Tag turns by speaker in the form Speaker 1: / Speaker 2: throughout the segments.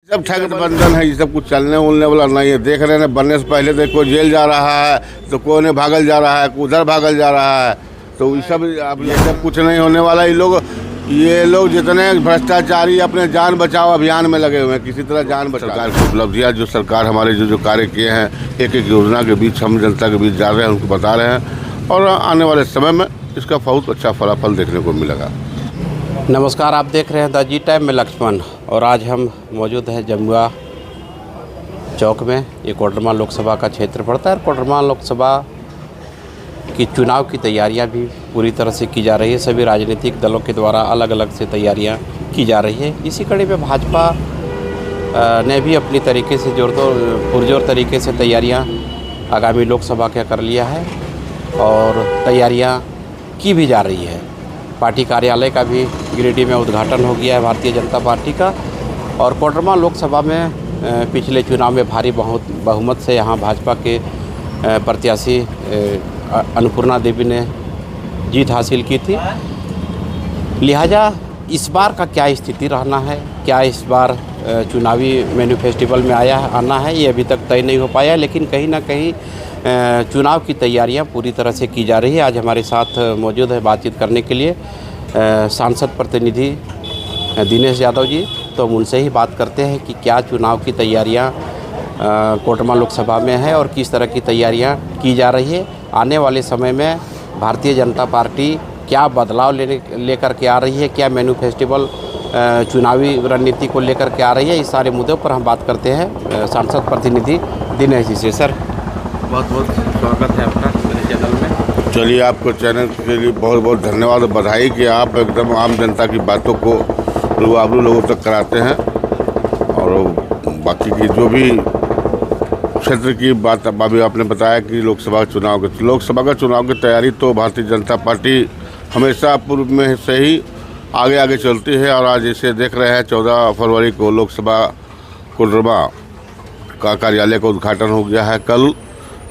Speaker 1: जब ठग बंधन है, ये सब कुछ चलने उलने वाला नहीं है। देख रहे हैं बनने से पहले तो कोई जेल जा रहा है, तो कोई ने भागल जा रहा है, उधर भागल जा रहा है। तो ये सब अब ये सब कुछ नहीं होने वाला। ये लोग जितने भ्रष्टाचारी अपने जान बचाओ अभियान में लगे हुए हैं, किसी तरह जान बचाओ। सरकार की उपलब्धियाँ जो सरकार हमारे जो कार्य किए हैं, एक एक योजना के बीच हम जनता के बीच जा रहे हैं, उनको बता रहे हैं और आने वाले समय में इसका बहुत अच्छा फलाफल देखने को मिलेगा।
Speaker 2: नमस्कार, आप देख रहे हैं द जी टाइम में लक्ष्मण, और आज हम मौजूद हैं जमुआ चौक में। ये कोडरमा लोकसभा का क्षेत्र पड़ता है। कोडरमा लोकसभा की चुनाव की तैयारियां भी पूरी तरह से की जा रही है। सभी राजनीतिक दलों के द्वारा अलग अलग से तैयारियां की जा रही है। इसी कड़ी में भाजपा ने भी अपनी तरीके से पुरजोर तरीके से तैयारियां आगामी लोकसभा का कर लिया है और तैयारियां की भी जा रही है। पार्टी कार्यालय का भी गिरिडीह में उद्घाटन हो गया है भारतीय जनता पार्टी का। और कोडरमा लोकसभा में पिछले चुनाव में भारी बहुमत से यहाँ भाजपा के प्रत्याशी अन्नपूर्णा देवी ने जीत हासिल की थी। लिहाजा इस बार का क्या स्थिति रहना है, क्या इस बार चुनावी मैनिफेस्टिवल में आना है, ये अभी तक तय नहीं हो पाया। लेकिन कहीं ना कहीं चुनाव की तैयारियां पूरी तरह से की जा रही है। आज हमारे साथ मौजूद है बातचीत करने के लिए सांसद प्रतिनिधि दिनेश यादव जी। तो हम उनसे ही बात करते हैं कि क्या चुनाव की तैयारियां कोडरमा लोकसभा में है और किस तरह की तैयारियां की जा रही है। आने वाले समय में भारतीय जनता पार्टी क्या बदलाव लेकर के आ रही है, क्या मैनिफेस्टिवल चुनावी रणनीति को लेकर के आ रही है, इस सारे मुद्दों पर हम बात करते हैं सांसद प्रतिनिधि दिनेश जी से। सर, बहुत बहुत स्वागत है आपका मेरे चैनल में।
Speaker 1: चलिए, आपको चैनल के लिए बहुत बहुत धन्यवाद और बधाई कि आप एकदम आम जनता की बातों को रूबरू लोगों तक कराते हैं। और बाकी की जो भी क्षेत्र की बात अभी आपने बताया कि लोकसभा का चुनाव की तैयारी तो भारतीय जनता पार्टी हमेशा पूर्व में से ही आगे चलती है। और आज इसे देख रहे हैं 14 फरवरी को लोकसभा कोडरमा का कार्यालय का उद्घाटन हो गया है। कल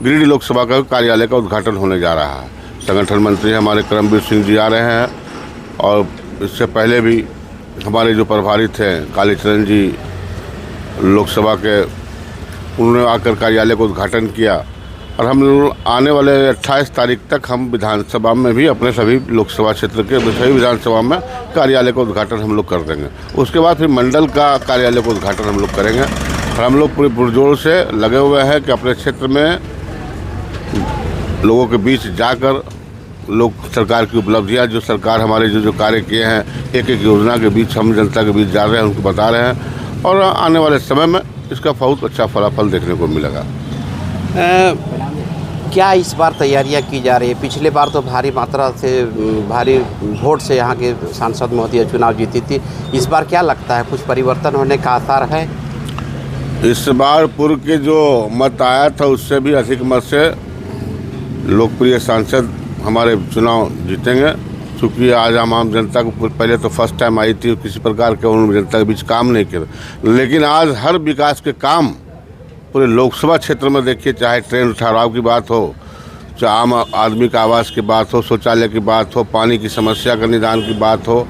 Speaker 1: गिरिडीह लोकसभा का कार्यालय का उद्घाटन होने जा रहा है। संगठन मंत्री हमारे करमवीर सिंह जी आ रहे हैं और इससे पहले भी हमारे जो प्रभारी थे कालीचरण जी लोकसभा के, उन्होंने आकर कार्यालय का उद्घाटन किया। और हम आने वाले 28 तारीख तक हम विधानसभा में भी अपने सभी लोकसभा क्षेत्र के सभी विधानसभा में कार्यालय का उद्घाटन हम लोग कर देंगे। उसके बाद फिर मंडल का कार्यालय का उद्घाटन हम लोग करेंगे। और हम लोग पूरे पुरजोर से लगे हुए हैं कि अपने क्षेत्र में लोगों के बीच जाकर सरकार की उपलब्धियां जो सरकार हमारे जो कार्य किए हैं, एक एक योजना के बीच हम जनता के बीच जा रहे हैं, उनको बता रहे हैं और आने वाले समय में इसका बहुत अच्छा फलाफल देखने को मिलेगा।
Speaker 2: क्या इस बार तैयारियां की जा रही है? पिछले बार तो भारी मात्रा से भारी वोट से यहाँ के सांसद महोदय चुनाव जीती थी। इस बार क्या लगता है, कुछ परिवर्तन होने का आसार है?
Speaker 1: इस बार पूर्व के जो मत आया था उससे भी अधिक मत से लोकप्रिय सांसद हमारे चुनाव जीतेंगे। चूँकि आज आम जनता को पहले तो फर्स्ट टाइम आई थी, किसी प्रकार के उन्होंने जनता के बीच काम नहीं किया, लेकिन आज हर विकास के काम पूरे लोकसभा क्षेत्र में देखिए, चाहे ट्रेन ठहराव की बात हो, चाहे आम आदमी का आवास की बात हो, शौचालय की बात हो, पानी की समस्या का निदान की बात हो,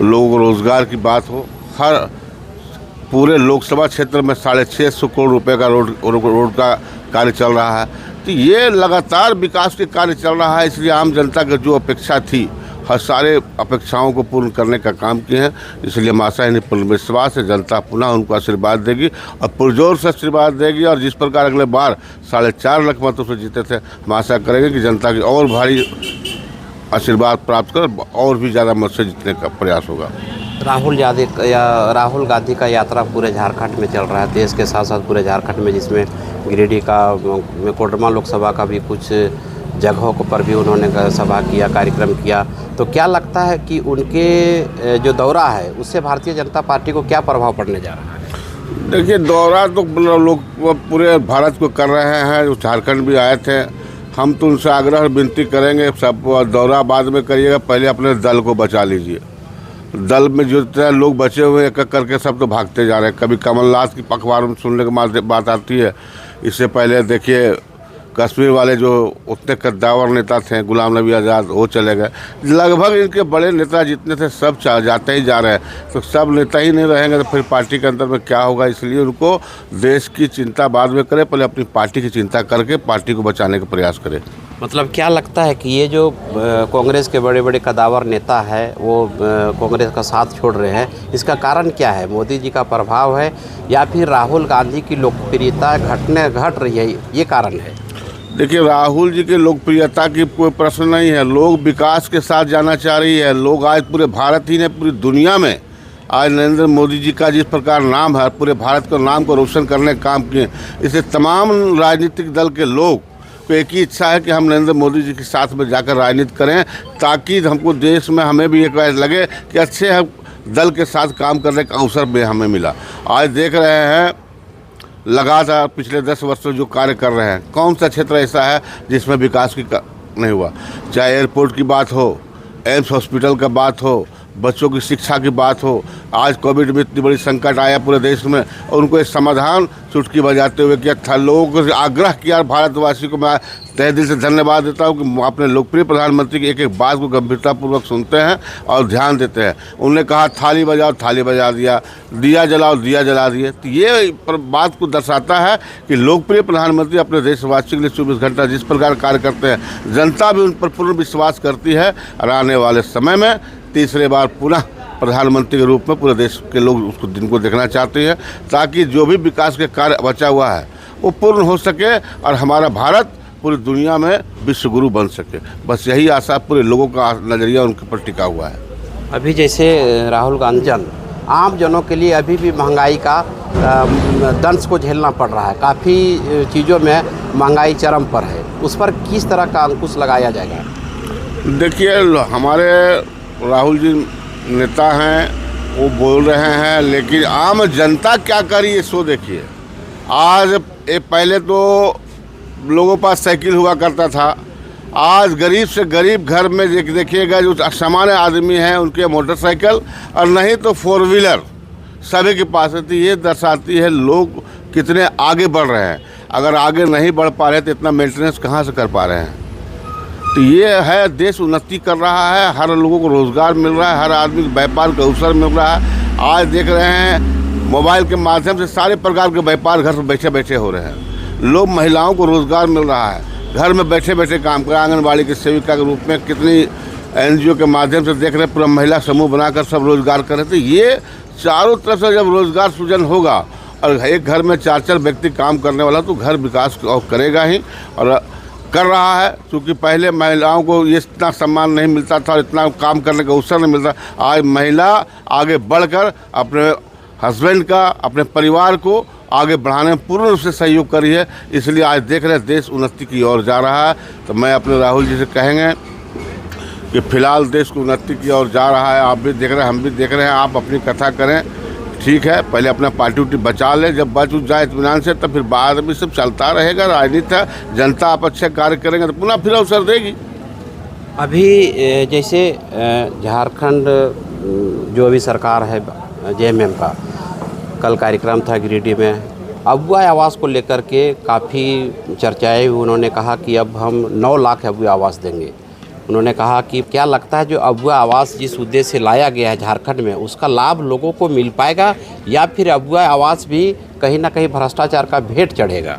Speaker 1: लोग रोजगार की बात हो, हर पूरे लोकसभा क्षेत्र में 650 करोड़ रुपए का रोड का कार्य चल रहा है। तो ये लगातार विकास के कार्य चल रहा है। इसलिए आम जनता की जो अपेक्षा थी, हर सारे अपेक्षाओं को पूर्ण करने का काम किए हैं। इसलिए हम आशा है, पूर्ण विश्वास है, जनता पुनः उनको आशीर्वाद देगी और पुरजोर से आशीर्वाद देगी। और जिस प्रकार अगले बार 4.5 लाख मतों से जीते थे, हम आशा करेंगे कि जनता की और भारी आशीर्वाद प्राप्त कर और भी ज़्यादा मत से जीतने का प्रयास होगा।
Speaker 2: राहुल गांधी का यात्रा पूरे झारखंड में चल रहा है, देश के साथ साथ पूरे झारखंड में, जिसमें गिरिडीह का कोडरमा लोकसभा का भी कुछ जगहों को पर भी उन्होंने सभा किया, कार्यक्रम किया। तो क्या लगता है कि उनके जो दौरा है उससे भारतीय जनता पार्टी को क्या प्रभाव पड़ने जा रहा है?
Speaker 1: देखिए, दौरा तो लोग पूरे भारत को कर रहे हैं। झारखंड भी आए थे। हम तो उनसे आग्रह विनती करेंगे, सब दौरा बाद में करिएगा, पहले अपने दल को बचा लीजिए। दल में जो लोग बचे हुए एक एक करके सब तो भागते जा रहे हैं। कभी कमलनाथ की पखवार में सुनने की बात आती है। इससे पहले देखिए कश्मीर वाले जो उतने कद्दावर नेता थे, गुलाम नबी आज़ाद, वो चले गए। लगभग इनके बड़े नेता जितने थे सब जाते ही जा रहे हैं। तो सब नेता ही नहीं रहेंगे तो फिर पार्टी के अंदर में क्या होगा। इसलिए उनको देश की चिंता बाद में करे, पहले अपनी पार्टी की चिंता करके पार्टी को बचाने का प्रयास करे।
Speaker 2: मतलब क्या लगता है कि ये जो कांग्रेस के बड़े बड़े कदावर नेता है वो कांग्रेस का साथ छोड़ रहे हैं, इसका कारण क्या है? मोदी जी का प्रभाव है या फिर राहुल गांधी की लोकप्रियता घट रही है, ये कारण है?
Speaker 1: देखिए, राहुल जी की लोकप्रियता की कोई प्रश्न नहीं है। लोग विकास के साथ जाना चाह रही है। लोग आज पूरे भारत ही ने पूरी दुनिया में आज नरेंद्र मोदी जी का जिस प्रकार नाम है, पूरे भारत के नाम को रोशन करने का काम किए। इससे तमाम राजनीतिक दल के लोग को एक ही इच्छा है कि हम नरेंद्र मोदी जी के साथ में जाकर राजनीति करें, ताकि हमको देश में हमें भी एक लगे कि अच्छे दल के साथ काम करने का अवसर भी हमें मिला। आज देख रहे हैं लगातार पिछले 10 वर्षों जो कार्य कर रहे हैं, कौन सा क्षेत्र ऐसा है जिसमें विकास की नहीं हुआ। चाहे एयरपोर्ट की बात हो, एम्स हॉस्पिटल का बात हो, बच्चों की शिक्षा की बात हो। आज कोविड में इतनी बड़ी संकट आया पूरे देश में और उनको एक समाधान चुटकी बजाते हुए किया था। लोगों को आग्रह किया, भारतवासी को मैं तहे दिल से धन्यवाद देता हूं कि अपने लोकप्रिय प्रधानमंत्री की एक एक बात को गंभीरतापूर्वक सुनते हैं और ध्यान देते हैं। उन्होंने कहा थाली बजाओ, थाली बजा दिया, दिया जलाओ, दिया जला दिए। तो ये बात को दर्शाता है कि लोकप्रिय प्रधानमंत्री अपने देशवासियों के लिए 24 घंटा जिस प्रकार कार्य करते हैं, जनता भी उन पर पूर्ण विश्वास करती है और आने वाले समय में तीसरे बार पुनः प्रधानमंत्री के रूप में पूरे देश के लोग उसको दिन को देखना चाहते हैं, ताकि जो भी विकास के कार्य बचा हुआ है वो पूर्ण हो सके और हमारा भारत पूरी दुनिया में विश्व गुरु बन सके। बस यही आशा पूरे लोगों का नज़रिया उनके पर टिका हुआ है।
Speaker 2: अभी जैसे राहुल गांधी आम जनों के लिए अभी भी महंगाई का दंश को झेलना पड़ रहा है। काफ़ी चीज़ों में महंगाई चरम पर है, उस पर किस तरह का अंकुश लगाया जाएगा?
Speaker 1: देखिए, हमारे राहुल जी नेता हैं, वो बोल रहे हैं, लेकिन आम जनता क्या करी ये सो देखिए। आज पहले तो लोगों के पास साइकिल हुआ करता था, आज गरीब से गरीब घर में देखिएगा जो सामान्य आदमी हैं उनके मोटरसाइकिल और नहीं तो 4 व्हीलर सभी के पास है। तो ये दर्शाती है लोग कितने आगे बढ़ रहे हैं। अगर आगे नहीं बढ़ पा रहे तो इतना मेंटेनेंस कहाँ से कर पा रहे हैं। तो ये है, देश उन्नति कर रहा है, हर लोगों को रोज़गार मिल रहा है, हर आदमी को व्यापार का अवसर मिल रहा है। आज देख रहे हैं मोबाइल के माध्यम से सारे प्रकार के व्यापार घर पर बैठे बैठे हो रहे हैं। लोग, महिलाओं को रोज़गार मिल रहा है, घर में बैठे बैठे काम कर। आंगनबाड़ी की सेविका के रूप में कितनी NGO के माध्यम से देख रहे हैं, पूरा महिला समूह बनाकर सब रोज़गार कर रहे थे। ये चारों तरफ से जब रोज़गार सृजन होगा और एक घर में 4 व्यक्ति काम करने वाला, तो घर विकास करेगा ही और कर रहा है। क्योंकि पहले महिलाओं को ये इतना सम्मान नहीं मिलता था और इतना काम करने का अवसर नहीं मिलता। आज महिला आगे बढ़कर अपने हस्बैंड का, अपने परिवार को आगे बढ़ाने में पूर्ण रूप से सहयोग करी है। इसलिए आज देख रहे हैं देश उन्नति की ओर जा रहा है। तो मैं अपने राहुल जी से कहेंगे कि फिलहाल देश को उन्नति की ओर जा रहा है। आप भी देख रहे हैं, हम भी देख रहे हैं। आप अपनी कथा करें, ठीक है, पहले अपना पार्टी उटी बचा ले, जब बच उठ जाए इत्मीनान से, तब फिर बाद में सब चलता रहेगा। राजनीति है, जनता आप अच्छे कार्य करेंगे तो पुनः फिर अवसर देगी।
Speaker 2: अभी जैसे झारखंड जो अभी सरकार है JMM का, कल कार्यक्रम था गिरिडीह में, अबुआ आवास को लेकर के काफ़ी चर्चाएं हुई। उन्होंने कहा कि अब हम 9 लाख अबुआ आवास देंगे। उन्होंने कहा कि क्या लगता है जो अबुआ आवास जिस उद्देश्य से लाया गया है झारखंड में, उसका लाभ लोगों को मिल पाएगा या फिर अबुआ आवास भी कहीं ना कहीं भ्रष्टाचार का भेंट चढ़ेगा?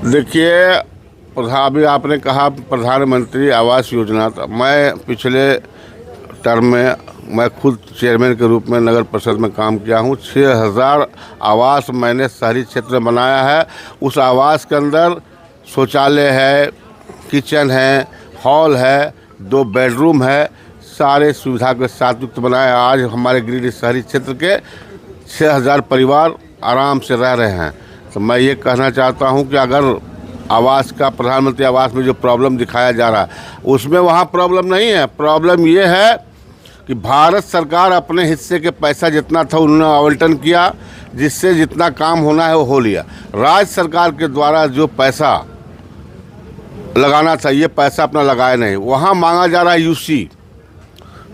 Speaker 1: देखिए, अभी आपने कहा प्रधानमंत्री आवास योजना, तो मैं पिछले टर्म में मैं खुद चेयरमैन के रूप में नगर परिषद में काम किया हूँ। 6000 आवास मैंने शहरी क्षेत्र में बनाया है। उस आवास के अंदर शौचालय है, किचन है, हॉल है, 2 बेडरूम है, सारे सुविधा के साथ युक्त बनाया। आज हमारे गिरिडीह शहरी क्षेत्र के 6000 परिवार आराम से रह रहे हैं। तो मैं ये कहना चाहता हूँ कि अगर आवास का, प्रधानमंत्री आवास में जो प्रॉब्लम दिखाया जा रहा है, उसमें वहाँ प्रॉब्लम नहीं है। प्रॉब्लम ये है कि भारत सरकार अपने हिस्से के पैसा जितना था उन्होंने आवंटन किया, जिससे जितना काम होना है वो हो लिया। राज्य सरकार के द्वारा जो पैसा लगाना था, ये पैसा अपना लगाया नहीं। वहाँ मांगा जा रहा है UC,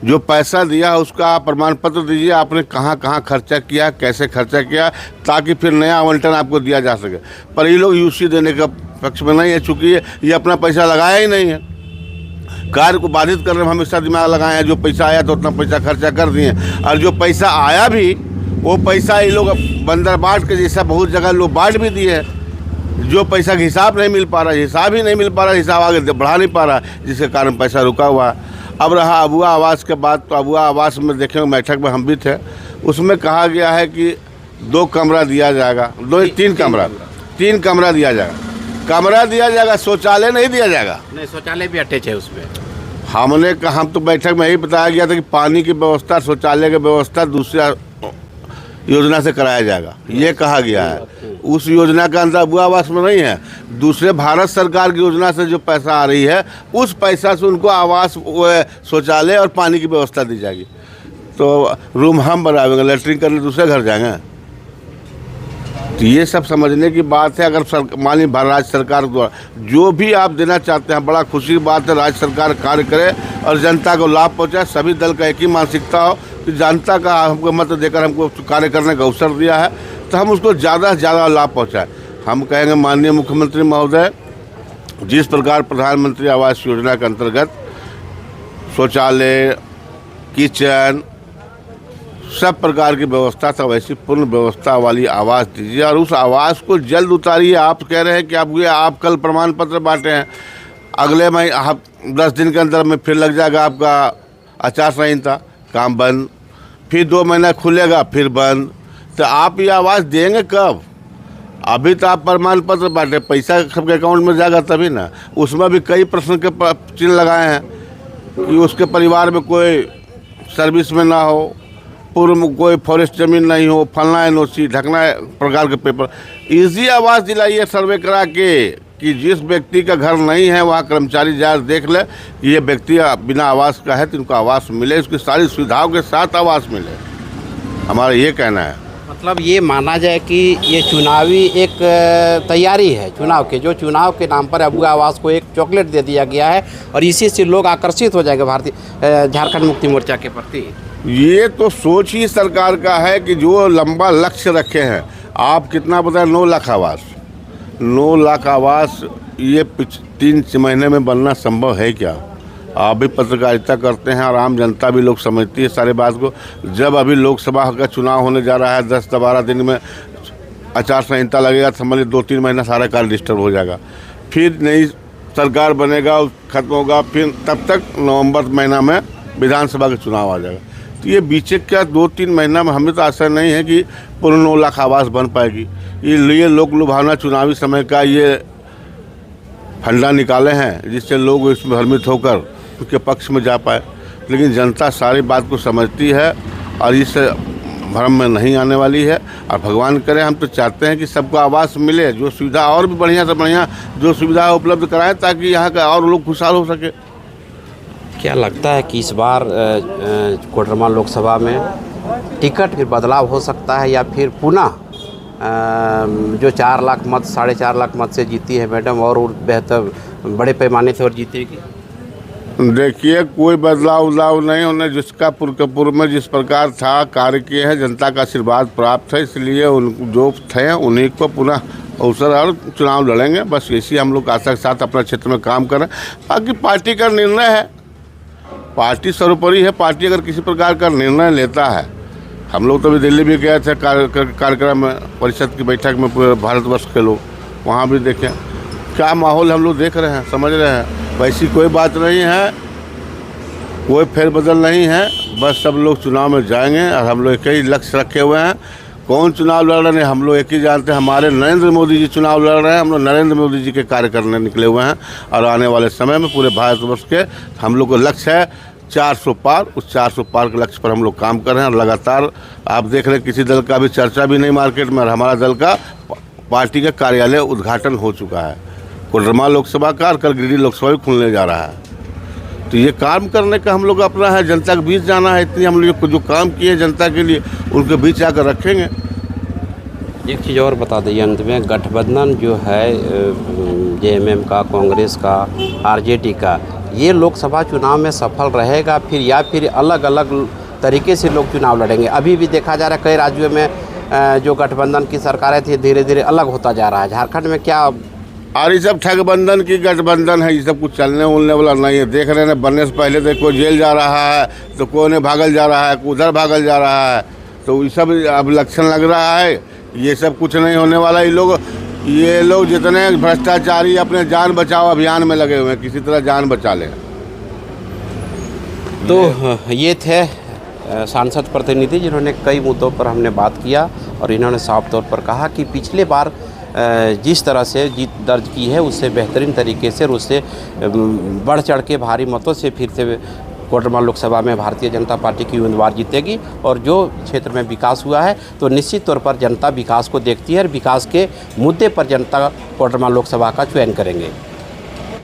Speaker 1: जो पैसा दिया है उसका प्रमाण पत्र दीजिए, आपने कहाँ कहाँ खर्चा किया, कैसे खर्चा किया, ताकि फिर नया आवंटन आपको दिया जा सके। पर ये लोग UC देने का पक्ष में नहीं है, चूँकि ये अपना पैसा लगाया ही नहीं है। कार्य को बाधित करने में हमेशा दिमाग लगाए हैं। जो पैसा आया तो उतना पैसा खर्चा कर दिए, और जो पैसा आया भी वो पैसा ये लोग बंदर बांट के जैसा बहुत जगह लोग बांट भी दिए हैं। जो पैसा का हिसाब नहीं मिल पा रहा, हिसाब ही नहीं मिल पा रहा, हिसाब आगे बढ़ा नहीं पा रहा, जिसके कारण पैसा रुका हुआ है। अब रहा अबुआ आवास के बाद, तो अबुआ आवास में देखें, बैठक में हम भी थे, उसमें कहा गया है कि 2 कमरा दिया जाएगा, 3 कमरा दिया जाएगा, शौचालय नहीं दिया जाएगा।
Speaker 2: नहीं, शौचालय भी अटैच है उसमें।
Speaker 1: हमने कहा, हम तो बैठक में यही बताया गया था कि पानी की व्यवस्था, शौचालय की व्यवस्था दूसरा योजना से कराया जाएगा, ये कहा गया है। उस योजना का अंदर अबुआ आवास में नहीं है। दूसरे भारत सरकार की योजना से जो पैसा आ रही है, उस पैसा से उनको आवास, शौचालय और पानी की व्यवस्था दी जाएगी। तो रूम हम बनाएंगे, लेटरिन करने दूसरे घर जाएंगे। तो ये सब समझने की बात है। अगर माननीय राज्य सरकार द्वारा जो भी आप देना चाहते हैं, बड़ा खुशी की बात है, राज्य सरकार कार्य करे और जनता को लाभ पहुँचाए। सभी दल का एक ही मानसिकता हो कि जनता का हमको मत देकर हमको कार्य करने का अवसर दिया है, तो हम उसको ज़्यादा से ज़्यादा लाभ पहुँचाएं। हम कहेंगे माननीय मुख्यमंत्री महोदय, जिस प्रकार प्रधानमंत्री आवास योजना के अंतर्गत शौचालय, किचन, सब प्रकार की व्यवस्था था, वैसी पूर्ण व्यवस्था वाली आवास दीजिए और उस आवास को जल्द उतारिए। आप कह रहे हैं कि आप कल प्रमाण पत्र बांटे हैं, अगले महीने 10 दिन के अंदर में फिर लग जाएगा आपका आचार संहिता, काम बंद, फिर 2 महीना खुलेगा, फिर बंद। तो आप ये आवास देंगे कब? अभी तो आप प्रमाण पत्र बांटे, पैसा सबके अकाउंट में जाएगा तभी ना। उसमें भी कई प्रश्न के चिन्ह लगाए हैं कि उसके परिवार में कोई सर्विस में ना हो, पूर्व में कोई फॉरेस्ट जमीन नहीं हो, फलना NOC, ढकना प्रकार के पेपर। इजी आवास दिलाइए सर्वे करा के कि जिस व्यक्ति का घर नहीं है वहाँ कर्मचारी जाकर देख ले कि ये व्यक्ति बिना आवास का है, तो इनको आवास मिले, उसकी सारी सुविधाओं के साथ आवास मिले। हमारा ये कहना है।
Speaker 2: मतलब ये माना जाए कि ये चुनावी एक तैयारी है चुनाव के, जो चुनाव के नाम पर अबुआ आवास को एक चॉकलेट दे दिया गया है और इसी से लोग आकर्षित हो जाएंगे भारतीय झारखंड मुक्ति मोर्चा के प्रति।
Speaker 1: ये तो सोच ही सरकार का है कि जो लंबा लक्ष्य रखे हैं। आप कितना बताएं, 9 लाख आवास, 9 लाख आवास ये 3 महीने में बनना संभव है क्या? आप भी पत्रकारिता करते हैं और आम जनता भी लोग समझती है सारे बात को। जब अभी लोकसभा का चुनाव होने जा रहा है, 10-12 दिन में आचार संहिता लगेगा, समझ 2-3 महीना सारा कार्य डिस्टर्ब हो जाएगा। फिर नई सरकार बनेगा, खत्म होगा, फिर तब तक नवंबर महीना में विधानसभा का चुनाव आ जाएगा। तो ये बीचे क्या 2-3 महीना में हमें तो आशा नहीं है कि पूर्ण 9 लाख आवास बन पाएगी। ये लोक लुभावना चुनावी समय का ये फंडा निकाले हैं जिससे लोग इसमें भ्रमित होकर उसके पक्ष में जा पाए। लेकिन जनता सारी बात को समझती है और इस भ्रम में नहीं आने वाली है। और भगवान करे, हम तो चाहते हैं कि सबको आवास मिले, जो सुविधा और भी बढ़िया से बढ़िया जो सुविधा उपलब्ध कराएं ताकि यहाँ का और लोग खुशहाल हो सके।
Speaker 2: क्या लगता है कि इस बार कोडरमा लोकसभा में टिकट फिर बदलाव हो सकता है या फिर पुनः जो 4 लाख मत 4.5 लाख मत से जीती है मैडम और बेहतर बड़े पैमाने से और जीतेगी?
Speaker 1: देखिए, कोई बदलाव नहीं, उन्हें जिसका पूर्व में जिस प्रकार था कार्य किए हैं, जनता का आशीर्वाद प्राप्त है, इसलिए उन जो थे उन्हीं को पुनः अवसर और चुनाव लड़ेंगे। बस इसी हम लोग आशा के साथ अपना क्षेत्र में काम करें। बाकी पार्टी का निर्णय है, पार्टी सर्वोपरि है। पार्टी अगर किसी प्रकार का निर्णय लेता है, हम लोग तो अभी दिल्ली भी गए थे कार्यक्रम में, परिषद की बैठक में, पूरे भारतवर्ष के लोग वहाँ भी देखें क्या माहौल हम लोग देख रहे हैं, समझ रहे हैं। वैसी कोई बात नहीं है, कोई फेरबदल नहीं है। बस सब लोग चुनाव में जाएंगे और हम लोग एक ही लक्ष्य रखे हुए हैं। कौन चुनाव लड़ रहे हैं हम लोग एक ही जानते हैं, हमारे नरेंद्र मोदी जी चुनाव लड़ रहे हैं। हम लोग नरेंद्र मोदी जी के कार्य करने निकले हुए हैं और आने वाले समय में पूरे भारतवर्ष के हम लोग को लक्ष्य है 400 पार। उस 400 पार के लक्ष्य पर हम लोग काम कर रहे हैं और लगातार आप देख रहे हैं किसी दल का भी चर्चा भी नहीं मार्केट में, और हमारा दल का पार्टी का कार्यालय उद्घाटन हो चुका है। कोडरमा लोकसभा का और कल गिरिडीह लोकसभा भी खुलने जा रहा है। तो ये काम करने का हम लोग अपना है, जनता के बीच जाना है। इतनी हम लोग जो काम किए जनता के लिए उनके बीच आकर रखेंगे।
Speaker 2: एक चीज़ और बता दीजिए अंत में, गठबंधन जो है JMM का, कांग्रेस का, RJD का, ये लोकसभा चुनाव में सफल रहेगा फिर या फिर अलग अलग तरीके से लोग चुनाव लड़ेंगे? अभी भी देखा जा रहा है कई राज्यों में जो गठबंधन की सरकारें थी धीरे धीरे अलग होता जा रहा है। झारखंड में क्या
Speaker 1: और ये सब ठगबंधन की गठबंधन है, ये सब कुछ चलने उलने वाला नहीं है। देख रहे हैं बनने से पहले तो कोई जेल जा रहा है, तो कोई ने भागल जा रहा है, कोई उधर भागल जा रहा है, तो ये सब अब लक्षण लग रहा है। ये सब कुछ नहीं होने वाला। ये लोग जितने भ्रष्टाचारी अपने जान बचाओ अभियान में लगे हुए हैं, किसी तरह जान बचा लें।
Speaker 2: तो ये थे सांसद प्रतिनिधि जिन्होंने कई मुद्दों पर हमने बात किया और इन्होंने साफ तौर पर कहा कि पिछले बार जिस तरह से जीत दर्ज की है उससे बेहतरीन तरीके से और उससे बढ़ चढ़ के भारी मतों से फिर से कोडरमा लोकसभा में भारतीय जनता पार्टी की उम्मीदवार जीतेगी। और जो क्षेत्र में विकास हुआ है तो निश्चित तौर पर जनता विकास को देखती है और विकास के मुद्दे पर जनता कोडरमा लोकसभा का चयन करेंगे।